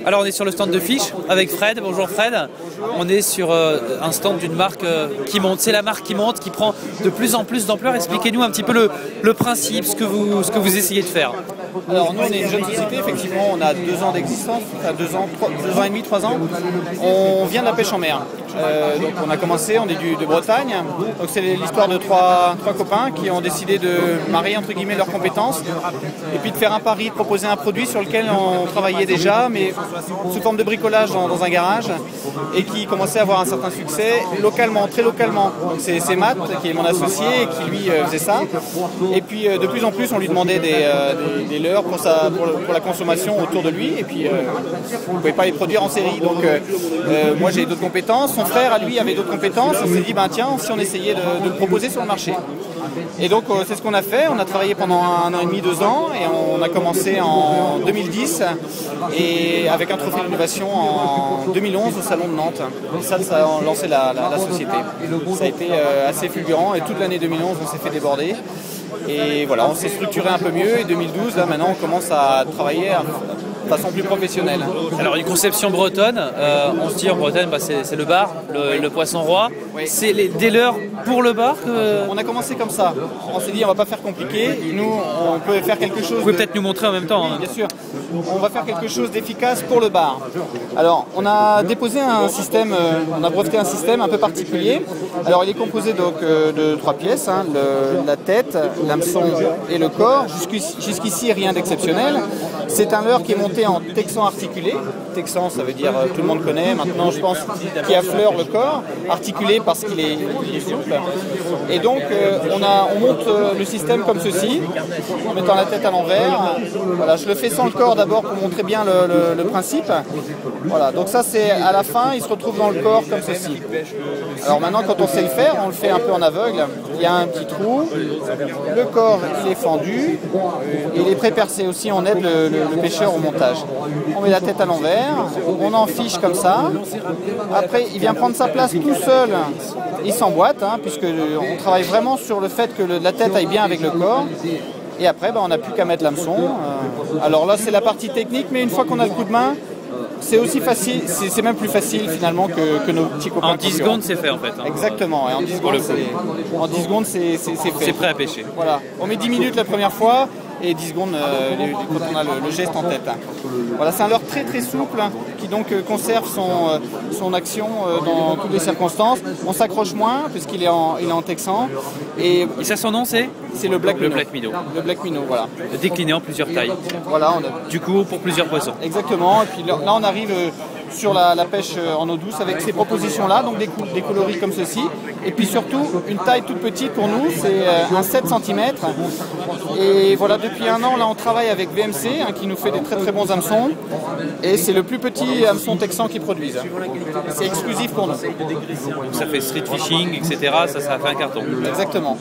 Alors on est sur le stand de Fish avec Fred. Bonjour Fred. On est sur un stand d'une marque qui monte. C'est la marque qui monte, qui prend de plus en plus d'ampleur. Expliquez-nous un petit peu le principe, ce que vous essayez de faire. Alors nous on est une jeune société, effectivement on a 2 ans d'existence, 2 ans et demi, 3 ans. On vient de la pêche en mer. Donc on a commencé, on est de Bretagne. Donc c'est l'histoire de trois copains qui ont décidé de marier entre guillemets leurs compétences et puis de faire un pari, de proposer un produit sur lequel on travaillait déjà, mais sous forme de bricolage dans un garage, et qui commençait à avoir un certain succès localement, très localement. Donc c'est Matt qui est mon associé et qui lui faisait ça. Et puis de plus en plus on lui demandait des leurres pour la consommation autour de lui, et puis on ne pouvait pas les produire en série. Donc moi j'ai d'autres compétences, son frère à lui avait d'autres compétences, on s'est dit ben tiens, si on essayait de le proposer sur le marché. Et donc c'est ce qu'on a fait, on a travaillé pendant 1 an et demi, 2 ans, et on a commencé en 2010 et avec un trophée d'innovation en 2011 au salon de Nantes. Et ça a lancé la société. Ça a été assez fulgurant, et toute l'année 2011 on s'est fait déborder. Et voilà, on s'est structuré un peu mieux, et 2012, là maintenant on commence à travailler de façon plus professionnelle. Alors une conception bretonne, on se dit en Bretagne c'est le bar, le poisson roi. Oui. C'est des leurres pour le bar On a commencé comme ça. On s'est dit on va pas faire compliqué, nous on peut faire quelque chose. Vous pouvez peut-être nous montrer en même temps. Oui, bien sûr. On va faire quelque chose d'efficace pour le bar. Alors on a déposé un système, on a breveté un système un peu particulier. Alors il est composé donc de 3 pièces, hein, la tête, l'hameçon et le corps. Jusqu'ici rien d'exceptionnel. C'est un leurre qui est monté en texan articulé. Texan, ça veut dire, tout le monde connaît maintenant, je pense, qui affleure le corps. Articulé parce qu'il est souple. Et donc, on monte le système comme ceci, en mettant la tête à l'envers. Voilà, je le fais sans le corps d'abord pour montrer bien le principe. Voilà, donc ça, c'est à la fin, il se retrouve dans le corps comme ceci. Alors maintenant, quand on sait le faire, on le fait un peu en aveugle. Il y a un petit trou, le corps, il est fendu, et il est pré-percé aussi, on aide le pêcheur au montage. On met la tête à l'envers, on en fiche comme ça. Après, il vient prendre sa place tout seul, il s'emboîte, hein, puisqu'on travaille vraiment sur le fait que la tête aille bien avec le corps. Et après, on n'a plus qu'à mettre l'hameçon. Alors là, c'est la partie technique, mais une fois qu'on a le coup de main, c'est aussi facile, c'est même plus facile finalement que nos petits copains. En 10 secondes, c'est fait en fait. Hein. Exactement, et en 10 secondes, c'est fait. C'est prêt à pêcher. Voilà, on met 10 minutes la première fois, et 10 secondes quand on a le geste en tête. Voilà, c'est un leurre très très souple, qui donc conserve son action dans toutes les circonstances. On s'accroche moins puisqu'il est en texan. Et ça, son nom c'est le Black Minnow. Le Black Minnow, voilà. Décliné en plusieurs tailles. Voilà, du coup pour plusieurs poissons. Exactement, et puis là on arrive sur la pêche en eau douce avec ces propositions-là, donc des coloris comme ceci. Et puis surtout, une taille toute petite pour nous, c'est un 7 cm. Et voilà, depuis 1 an, là, on travaille avec VMC, hein, qui nous fait des très très bons hameçons. Et c'est le plus petit hameçon texan qu'ils produisent. C'est exclusif pour nous. Ça fait street fishing, etc. Ça fait un carton. Exactement.